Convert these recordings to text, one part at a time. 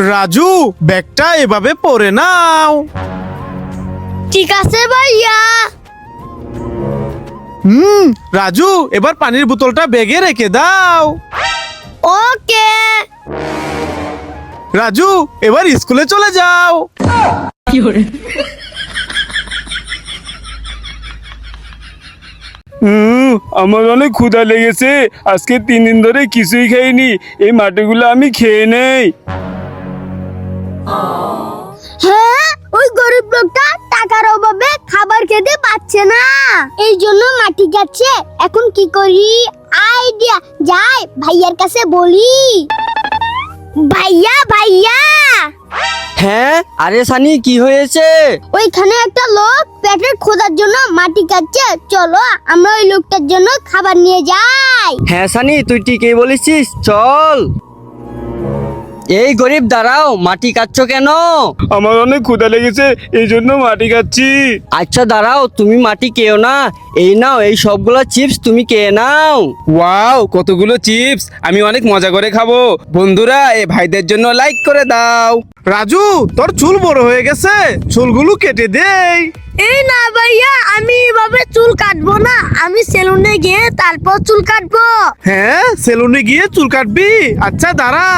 রাজু, ব্যাগটা এভাবে পরে নাও। ঠিক আছে ভাইয়া। রাজু, এবার পানির বোতলটা ব্যাগে রেখে দাও। ওকে। রাজু, এবার স্কুলে চলে যাও। আমার অনেক ক্ষুধা লেগেছে। আজকে 3 দিন ধরে কিছুই খাইনি। এই মাটিগুলো আমি খেয়ে নেই। হ্যাঁ, ওই গরিব লোকটা টাকার অভাবে খাবার খেতে পাচ্ছে না, এই জন্য মাটি খাচ্ছে। এখন কি করি? আইডিয়া, যাই ভাইয়ার কাছে বলি। ভাইয়া ভাইয়া, হ্যাঁ, আরে সানি কি হয়েছে? ওইখানে একটা লোক পেটের খোঁজার জন্য মাটি কাটছে, চলো আমরা ওই লোকটার জন্য খাবার নিয়ে যাই। হ্যাঁ সানি, তুই ঠিকই বলেছিস, চল। এই গরিব, দাঁড়াও, মাটি কাটছো কেন? আমার অনেক ক্ষুধা লেগেছে, এই জন্য মাটি খাচ্ছি। আচ্ছা দাঁড়াও, তুমি মাটি খেও না, এই নাও, এই সবগুলো চিপস তুমি খেয়ে নাও। ওয়াও, কতগুলো চিপস! আমি অনেক মজা করে খাবো। বন্ধুরা, এই ভাইদের জন্য লাইক করে দাও। রাজু, তোর চুল বড় হয়ে গেছে, চুলগুলো কেটে দেই। এই না ভাইয়া, আমি এভাবে চুল কাটবো না, আমি সেলুনে গিয়ে তারপর চুল কাটবো। হ্যাঁ, সেলুনে গিয়ে চুল কাটবি? আচ্ছা দাঁড়া,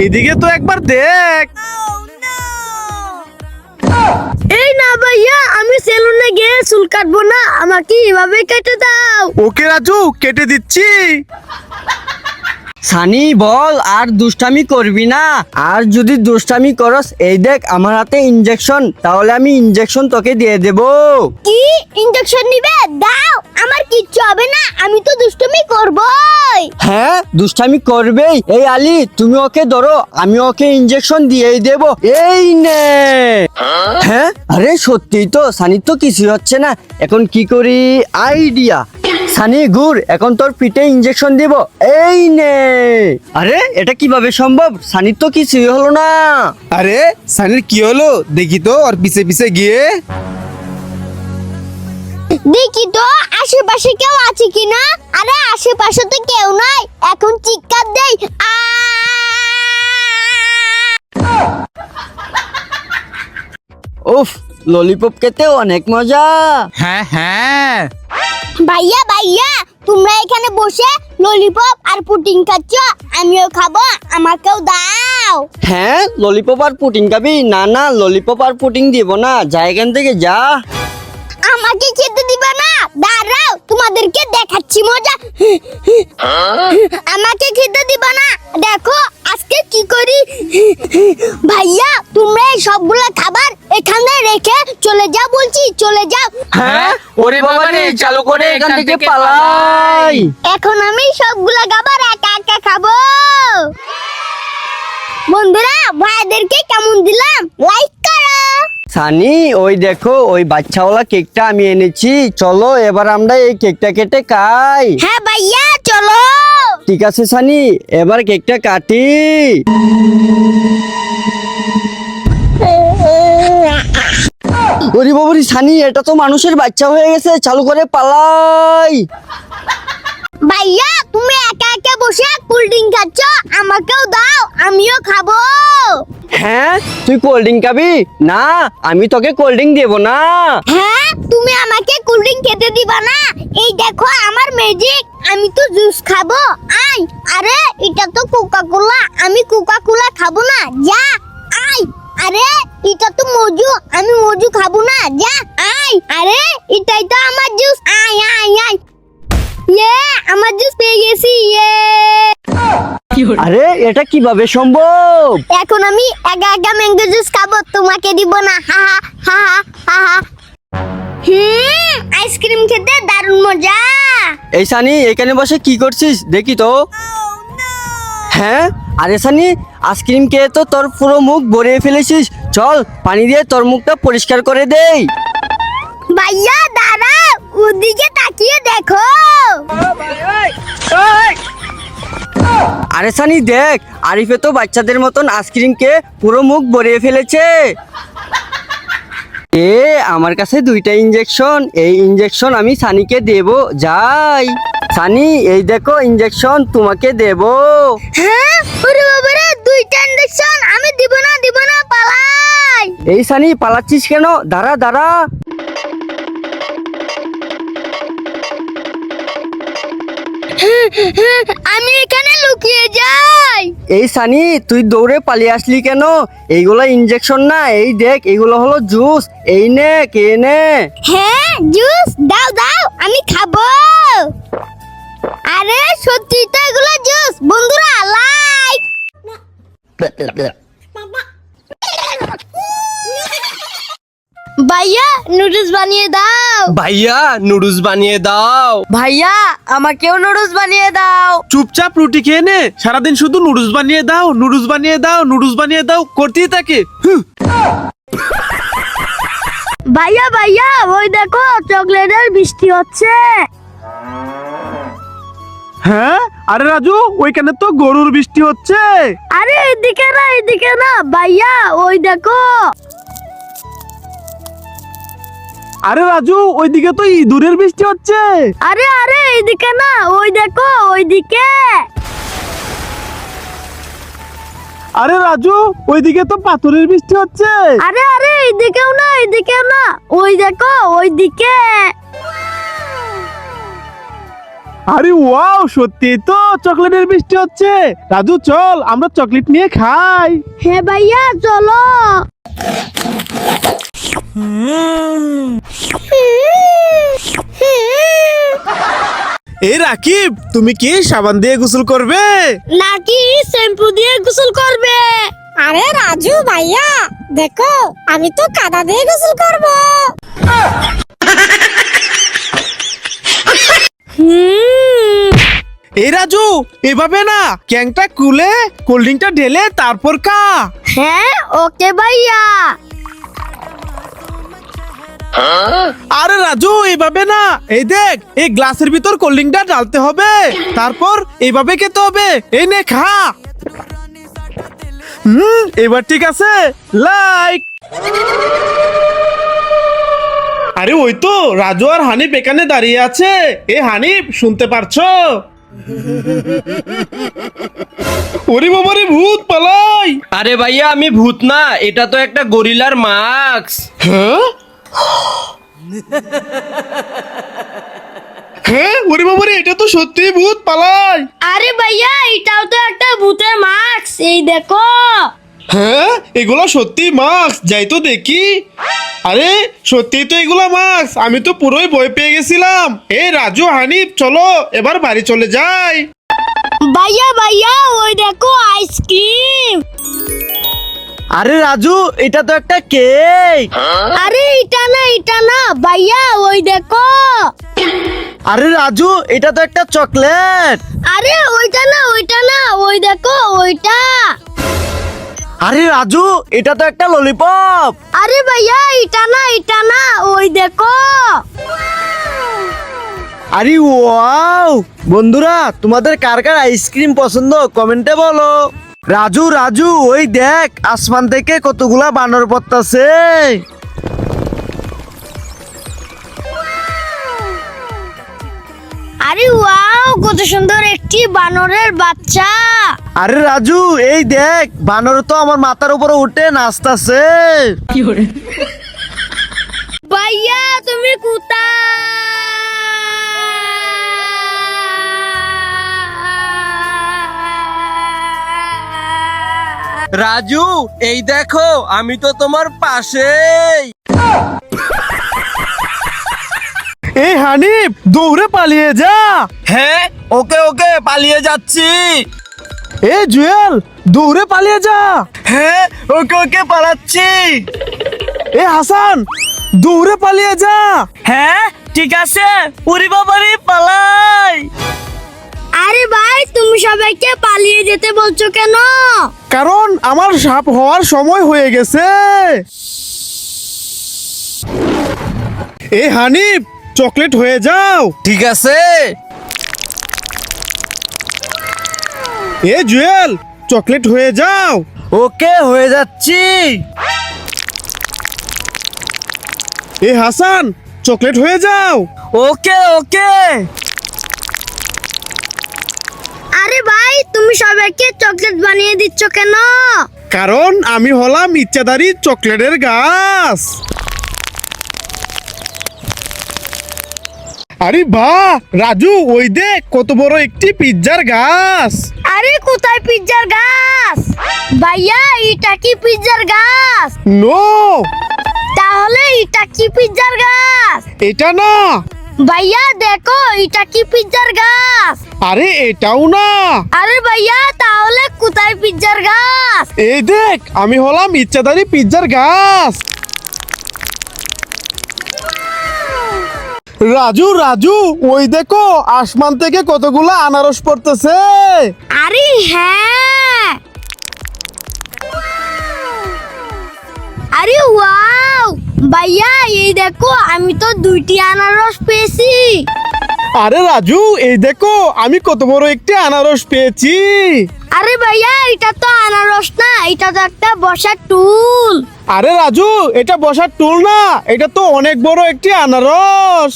এদিকে তো একবার দেখ। এই না ভাইয়া, আমি সেলুনে গিয়ে চুল কাটবো না, আমাকে এভাবে কেটে দাও। ওকে রাজু, কেটে দিচ্ছি। সানি বল, আর দুষ্টামি করবি না। আর যদি দুষ্টামি করস, এই দেখ আমার হাতে ইনজেকশন, তাহলে আমি ইনজেকশন তোকে দিয়ে দেব। কি ইনজেকশন নিবে? দাও, আমার কিচ্ছু হবে না, আমি তো দুষ্টুমি করবই। হ্যাঁ, দুষ্টামি করবেই। এই আলী, তুমি ওকে ধরো, আমি ওকে ইনজেকশন দিয়েই দেব। এই নে। হ্যাঁ, আরে সত্যিই তো, সানি তো কিছুই হচ্ছে না। এখন কি করি? আইডিয়া। সানি ঘুর, এখন তোর পিঠে ইনজেকশন দিব। এই নে। আরে এটা কিভাবে সম্ভব? সানির তো কিছুই হলো না। আরে সানির কি হলো দেখি তো, আর পিছে পিছে গিয়ে। দেখি তো আশেপাশে কেউ আছে কিনা। আরে আশেপাশে তো কেউ নাই, এখন চিৎকার দেই। উফ, ললিপপ খেতে অনেক মজা। হ্যাঁ হ্যাঁ। ভাইয়া ভাইয়া, তোমরা এখানে বসে ললিপপ আর পুডিং খাচ্ছ, আমিও খাবো, আমাকেও দাও। হ্যাঁ, ললিপপ আর পুডিং খাবি? না না, ললিপপ আর পুডিং দিব না, যা এখান থেকে যা। আমাকে খেতে দিবা না? দাঁড়াও, তোমাদেরকে দেখাচ্ছি মজা। আমাকে খেতে দিবা না? দেখো আজকে কি করি। ভাইয়া, তোমরা এই সবগুলা খাবার এখানে রেখে চলে যাও বলছি, চলে যাও। হ্যাঁ, ওরে বাবা রে, চালু করে এখান থেকে পালাই। এখন আমি সবগুলা খাবার একা একা খাবো। বন্ধুরা, ভাইদেরকে কেমন দিলাম? লাইক করো। সানি, ওই দেখো, ওই বাচ্চাওয়ালা কেকটা আমি এনেছি, চলো এবার আমরা এই কেকটা কেটে খাই। হ্যাঁ ভাইয়া, চলো। ঠিক আছে সানি, এবার কেকটা কাটি। ওরে বাবারি সানি, এটা তো মানুষের বাচ্চা হয়ে গেছে, চালু করে পালাই। ভাইয়া, তুমি একা একা বসে কোল্ড ড্রিঙ্ক খাচ্ছ, আমাকেও দাও, আমিও খাবো। হ্যাঁ, তুই কোল্ড ড্রিঙ্ক খাবি? না, আমি তোকে কোল্ড ড্রিঙ্ক দেবো না। হ্যাঁ, তুমি আমাকে কোল্ড ড্রিঙ্ক খেতে দিবা না? এই দেখো আমার ম্যাজিক, আমি তো জুস খাবো। আই, আরে এটা তো কোকা কোলা, আমি কোকা কোলা খাবো না, যা। আই, আরে এটা তো মজু, আমি মজু খাবো না, যা। আই, আরে এটাই তো আমার জুস। আই আই আই, ইয়ে, আমার জুস পেয়ে গেছি, ইয়ে। আরে এটা কিভাবে সম্ভব? এখন আমি একা একা ম্যাঙ্গো জুস খাবো, তোমাকে দিব না। হা হা হা হা হা। আইসক্রিম খেতে দারুণ মজা। এই সানি, এখানে বসে কি করছিস দেখি তো। হ্যাঁ, আরে সানি, আইসক্রিম খেয়ে তো তোর পুরো মুখ ভরিয়ে ফেলেছিস, চল পানি দিয়ে তোর মুখটা পরিষ্কার করে দেই। ভাইয়া দাঁড়াও, ওদিকে তাকিয়ে দেখো। আরে সানি দেখ, আরিফে তো বাচ্চাদের মতন আইসক্রিম খেয়ে পুরো মুখ ভরিয়ে ফেলেছে। আমার কাছে 2টা ইঞ্জেকশন, এই ইঞ্জেকশন আমি সানিকে দেব। যাই সানি, এই দেখো ইঞ্জেকশন তোমাকে দেব। হ্যাঁ, ওরে বাবারে, 2টা ইঞ্জেকশন! আমি দিব না, পালাই! এই সানি, পালাচ্ছিস কেন? দাঁড়া দাঁড়া। আমি এখানে লুকিয়ে যাই। এই সানি, তুই দৌড়ে পালিয়ে আসলি কেন? এইগুলো ইঞ্জেকশন না, এই দেখ এগুলো হলো জুস। এই নে, কে নে। হ্যাঁ, জুস দাও দাও, আমি খাবো। আরে সত্যি তো এগুলো জুস। বন্ধুরা লাইক। ভাইয়া নুডলস বানিয়ে দাও। ভাইয়া নুডলস বানিয়ে দাও। ভাইয়া আমাকেও নুডলস বানিয়ে দাও। চুপচাপ রুটি খেয়ে নে, সারাদিন শুধু নুডলস বানিয়ে দাও, নুডলস বানিয়ে দাও, নুডলস বানিয়ে দাও করতেই থাকে। ভাইয়া ভাইয়া, ওই দেখো চকলেটের বৃষ্টি হচ্ছে। হ্যাঁ, আরে রাজু, ওইখানে তো গরুর বৃষ্টি হচ্ছে। আরে এদিকে না ভাইয়া, ওই দেখো। আরে রাজু, ওইদিকে তো ইঁদুরের বৃষ্টি হচ্ছে। আরে এদিকে না, ওই দেখো ওইদিকে। আরে রাজু, ওইদিকে তো পাথরের বৃষ্টি হচ্ছে। আরে এদিকেও না, ওই দেখো ওইদিকে। আরে ওয়াও, সত্যি তো চকলেটের বৃষ্টি হচ্ছে। রাজু চল, আমরা চকলেট নিয়ে খাই। হ্যাঁ ভাইয়া চলো। এই রাকিব, তুমি কি সাবান দিয়ে গোসল করবে নাকি শ্যাম্পু দিয়ে গোসল করবে? আরে রাজু ভাইয়া, দেখো আমি তো কাদা দিয়ে গোসল করব। এই রাজু, এভাবে না, ক্যাংটা কুলে কোল্ড ড্রিঙ্কটা ঢেলে তারপর খা। হ্যাঁ ওকে ভাইয়া। আরে রাজু, এইভাবে না, এই দেখ, এই গ্লাসের ভিতর কোল্ড ড্রিঙ্কটা ঢালতে হবে, তারপর এইভাবে খেতে হবে। এই নে খা। এবার ঠিক আছে, লাইক। আরে ওই তো রাজু আর হানিফ এখানে দাঁড়িয়ে আছে। এ হানিফ, শুনতে পারছো? ওরে বাবারে, ভূত, পালাই! আরে ভাইয়া আমি ভূত না, এটা তো একটা গরিলার মাস্ক। হ্যাঁ হ্যাঁ, ওরে বাবারে, এটা তো সত্যি ভূত, পালাই! আরে ভাইয়া, এটাও তো একটা ভূতের মাস্ক, এই দেখো। হ্যাঁ, এগুলো সত্যি মাস্ক, যাই তো দেখি। আরে সত্যি তো এগুলা মাস্ক, আমি তো পুরোই ভয় পেয়ে গেছিলাম। এই রাজু, হানিফ, চলো এবার বাড়ি চলে যাই। ভাইয়া ওই দেখো আইসক্রিম। আরে রাজু, এটা তো একটা কেক। আরে এটা না ভাইয়া, ওই দেখো। আরে রাজু, এটা তো একটা চকলেট। আরে ওইটা না, ওই দেখো ওইটা। আরে রাজু, এটা তো একটা ললিপপ। আরে ভাইয়া, এটা না, ওই দেখো। আরে ওয়াও! বন্ধুরা, তোমাদের কার কার আইসক্রিম পছন্দ কমেন্টে বলো। রাজু, ওই দেখ, আসমান থেকে কতগুলা বানর পড়তাছে। আরে ওয়াও, কত সুন্দর একটি বানরের বাচ্চা। আরে রাজু, এই দেখ, বানর তো আমার মাথার উপরে উঠে নাচতাছে। ভাইয়া তুমি কোথায়? রাজু এই দেখো, আমি তো তোমার পাশেই। এই হানিফ, দৌড়ে পালিয়ে যা। হ্যাঁ, ওকে পালিয়ে যাচ্ছি। এই জুয়েল, দৌড়ে পালিয়ে যা। হ্যাঁ, ওকে পালাচ্ছি। এ হাসান, দৌড়ে পালিয়ে যা। হ্যাঁ ঠিক আছে, উরি বাবারি পালাই। আরে ভাই, তুমি সবাইকে পালিয়ে যেতে বলছো কেন? কারণ আমার সাপ হওয়ার সময় হয়ে গেছে। এ হানিফ, চকলেট হয়ে যাও। ঠিক আছে। এ জুয়েল, চকলেট হয়ে যাও। ওকে, হয়ে যাচ্ছি। এ হাসান, চকলেট হয়ে যাও। ওকে ওকে। আরে ভাই, তুমি সবাইকে চকলেট বানিয়ে দিচ্ছ কেন? কারণ আমি হলাম ইচ্ছাধারী চকলেটের গাছ। আরে বাহ রাজু, ওই দেখ কত বড় একটি পিৎজার গাছ। আরে কোথায় পিৎজার গাছ? ভাইয়া, এটা কি পিৎজার গাছ? নো, তাহলে এটা কি পিৎজার গাছ? এটা না। ভাইয়া দেখো, এটা কি পিৎজার গাছ? আরে এটাও না। আরে ভাইয়া, তাহলে কোথায় পিৎজার গাছ? এই দেখ, আমি হলাম ইচ্ছাধারী পিৎজার গাছ। রাজু রাজু, ওই দেখো আসমান থেকে কতগুলো আনারস পড়তেছে। আরে হ্যাঁ, আরে ওয়াও ভাইয়া, এই দেখো আমি তো 2টি আনারস পেয়েছি। আরে রাজু, এই দেখো আমি কত বড় একটি আনারস পেয়েছি। আরে ভাইয়া, এটা তো আনারস না, এটা তো একটা বসার টুল। আরে রাজু, এটা বসার টুল না, এটা তো অনেক বড় একটি আনারস।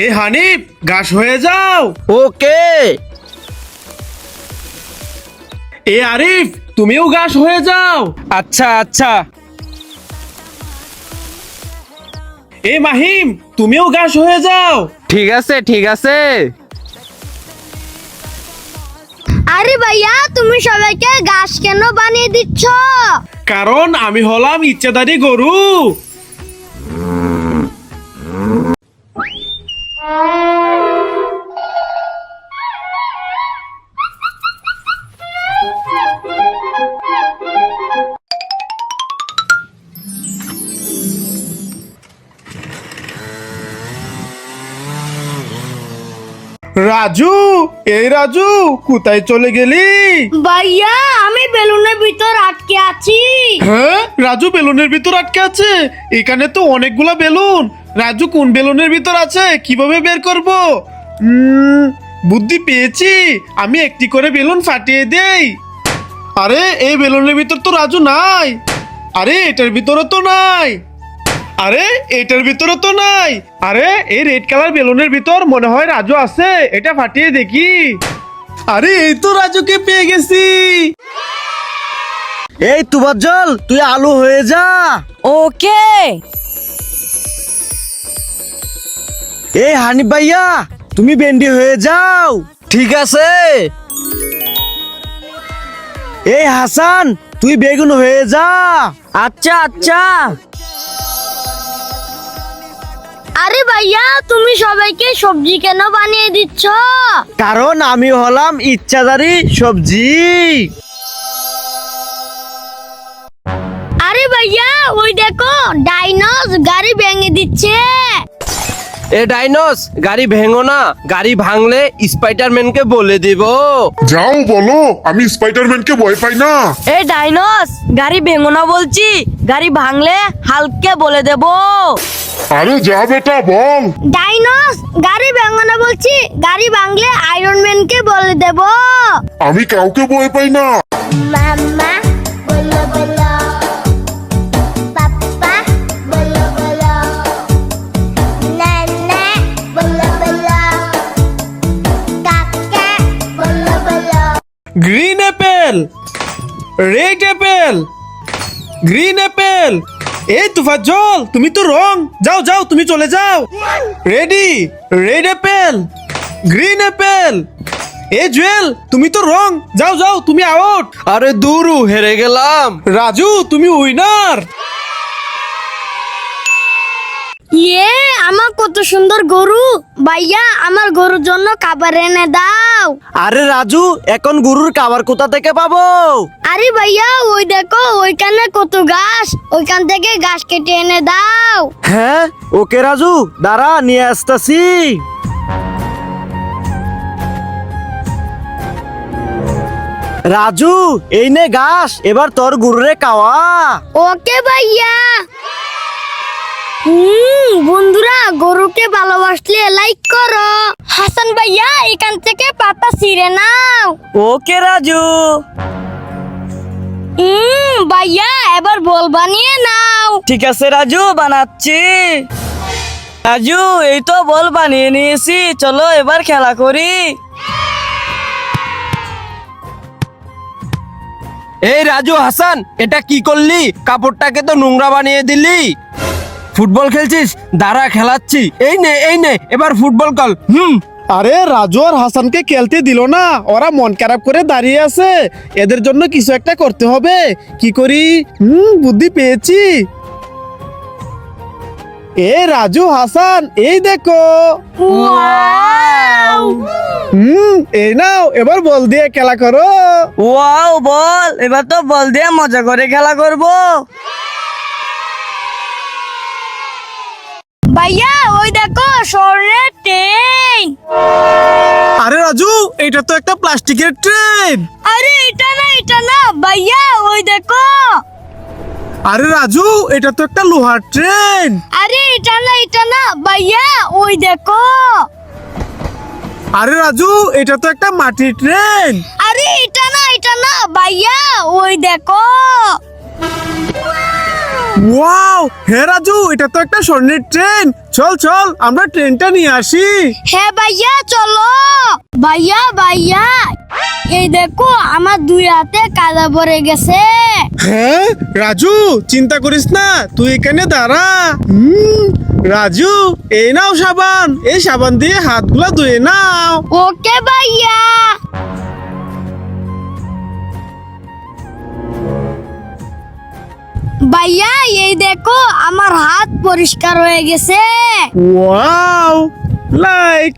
এ হানিফ, ঘাস হয়ে যাও। ওকে। এ আরিফ, তুমিও ঘাস হয়ে যাও। আচ্ছা আচ্ছা। এ মাহিম, তুমিও ঘাস হয়ে যাও। ঠিক আছে ঠিক আছে। আরে ভাইয়া, তুমি সবাইকে ঘাস কেন বানিয়ে দিচ্ছ? কারণ আমি হলাম ইচ্ছাধারী গরু। রাজু, এই রাজু, কোথায় চলে গেলি? ভাইয়া, আমি বেলুনের ভিতর আটকে আছি। হ্যাঁ, রাজু বেলুনের ভিতর আটকে আছে? এখানে তো অনেকগুলা বেলুন। রাজু কোন বেলুনের ভিতর আছে, কিভাবে বের করব? বুদ্ধি পেয়েছি, আমি একটি করে বেলুন ফাটিয়ে দেই। আরে এই বেলুনের ভিতর তো রাজু নাই। আরে এটার ভিতরে তো নাই। আরে এটার ভিতরে তো নাই। আরে এই রেড কালার বেলুনের ভিতর মনে হয় রাজু আছে, এটা ফাটিয়ে দেখি। আরে এই তো রাজুকে পেয়ে গেছি। এই তুবাজ্জল, তুই আলু হয়ে যা। ওকে। এই হানিফ ভাইয়া, তুমি ভেন্ডি হয়ে যাও। ঠিক আছে। এই হাসান, তুই বেগুন হয়ে যা। আচ্ছা আচ্ছা। আরে ভাইয়া, তুমি সবাইকে সবজি কেন বানিয়ে দিচ্ছ? কারণ আমি হলাম ইচ্ছাধারী সবজি। আরে ভাইয়া, ওই দেখো ডাইনোস গাড়ি ভেঙে দিচ্ছে। এ ডাইনোস, গাড়ি ভেঙো না, গাড়ি ভাঙলে স্পাইডারম্যানকে বলে দিব। যাও বলো, আমি স্পাইডারম্যানকে ভয় পাই না। এই ডাইনোস, গাড়ি ভেঙো না বলছি, গাড়ি ভাঙলে হালকে বলে দেব। আরে যা বেটা বল। ডাইনোস, গাড়ি ভেঙো না বলছি, গাড়ি ভাঙলে আয়রন ম্যানকে বলে দেব। আমি কাউকে ভয় পাই না। মাম্মা বলো বলো, পাপ্পা বলো বলো, নানা বলো বলো, কাকা বলো বলো। Green Apple, red apple, green Apple. এই তুফাজ্জল, তুমি তো রং। যাও যাও, তুমি চলে যাও। Ready, red apple, green apple. এ জুয়েল, তুমি তো রং। যাও যাও, তুমি আউট। আরে দুরু, হেরে গেলাম। রাজু, তুমি উইনার। ইয়ে, আমার কত সুন্দর গরু। ভাইয়া, আমার গরুর জন্য খাবার এনে দাও। আরে রাজু, এখন গরুর খাবার কোথা থেকে পাবো? আরে ভাইয়া, ওই দেখো ওইখানে কত ঘাস, ওইখান থেকে ঘাস কেটে এনে দাও। হ্যাঁ, ওকে রাজু, দাঁড়া নিয়ে আসতেছি। রাজু, এই নে ঘাস, এবার তোর গরুরে খাওয়া। ওকে ভাইয়া। বন্ধুরা, গরুকে ভালোবাসলে লাইক করো। হাসান ভাইয়া, এখান থেকে পাতা ছিঁড়ে নাও। ওকে রাজু। ভাইয়া এবার বল বানিয়ে নাও। ঠিক আছে রাজু, বানাচ্ছি। রাজু, এই তো বল বানিয়ে নিয়েছি, চলো এবার খেলা করি। এই রাজু হাসান, এটা কি করলি? কাপড়টাকে তো নোংরা বানিয়ে দিলি। ফুটবল খেলছিস? দাঁড়া খেলাচ্ছি। এই নে এবার ফুটবল কল। আরে রাজু আর হাসানকে খেলতে দিল না, ওরা মন খারাপ করে দাঁড়িয়ে আছে। এদের জন্য কিছু একটা করতে হবে। কি করি? বুদ্ধি পেয়েছি। এ রাজু হাসান, এই দেখো। এই নাও, এবার বল দিয়ে খেলা করো। ওয়াও, বল! এবার তো বল দিয়ে মজা করে খেলা করব। ভাইয়া ওই দেখো স্বর্ণের ট্রেন। আরে রাজু, এটা তো একটা প্লাস্টিকের ট্রেন। আরে এটা না ভাইয়া, ওই দেখো। আরে রাজু, এটা তো একটা লোহার ট্রেন। আরে এটা না ভাইয়া, ওই দেখো। আরে রাজু, এটা তো একটা মাটির ট্রেন। আরে এটা না ভাইয়া, ওই দেখো। ওয়াও, হে রাজু, এটা তো একটা স্বর্ণের ট্রেন। চল চল, আমরা ট্রেনটা নিয়ে আসি। হ্যাঁ ভাইয়া চলো। ভাইয়া এই দেখো আমার দুই হাতে কাদা ভরে গেছে। হ্যাঁ রাজু, চিন্তা করিস না, তুই এখানে দাঁড়া। রাজু, এই নাও সাবান, এই সাবান দিয়ে হাতগুলা ধুয়ে নাও। ওকে ভাইয়া। ভাইয়া এই দেখো আমার হাত পরিষ্কার হয়ে গেছে। Wow, like